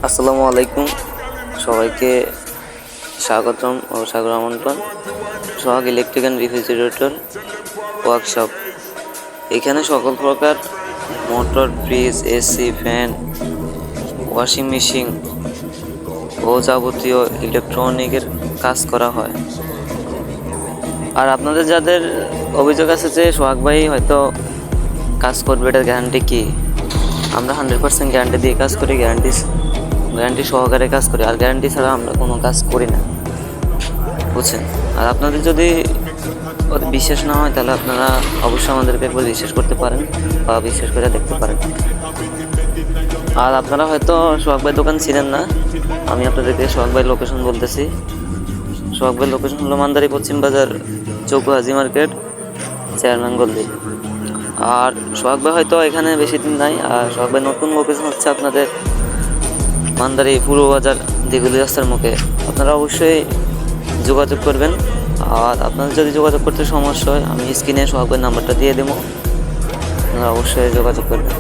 আসসালামু আলাইকুম, সবাইকে স্বাগতম ও সাগর আমন্ত্রণ। Sohag electric and refrigerator workshop. এখানে সকল প্রকার motor, fridge, AC, fan, washing machine ও যাবতীয় ইলেকট্রনিকের কাজ করা হয়। আর আপনাদের যাদের অভিযোগ আছে যে সোহাগ ভাই হয়তো কাজ করবে, এটার গ্যারান্টি কি? আমরা 100% গ্যারান্টি দিয়ে কাজ করি, গ্যারান্টি সহকারে কাজ করি। আর গ্যারান্টি ছাড়া আমরা কোনো কাজ করি না, বুঝছেন? আর আপনাদের যদি বিশ্বাস না হয় তাহলে আপনারা অবশ্যই আমাদেরকে একবার বিশ্বাস করতে পারেন বা বিশ্বাস করে দেখতে পারেন। আর আপনারা হয়তো সোহাগ ভাই দোকান ছিলেন না, আমি আপনাদেরকে সোহাগ ভাই লোকেশন বলতেছি। সোহাগ ভাই লোকেশন হলো মান্দারি পশ্চিম বাজার, চৌকো হাজি মার্কেট, চেয়ারম্যান গল্লি। আর সোহাগ ভাই হয়তো এখানে বেশি দিন নাই। আর সোহাগ ভাই নতুন লোকেশন হচ্ছে আপনাদের মান্দারি পূর্ব বাজার, দিগুলি রাস্তার মুখে। আপনারা অবশ্যই যোগাযোগ করবেন। আর আপনাদের যদি যোগাযোগ করতে সমস্যা হয়, আমি স্ক্রিনে সোহাগ ভাইয়ের নাম্বারটা দিয়ে দেবো, আপনারা অবশ্যই যোগাযোগ করবেন।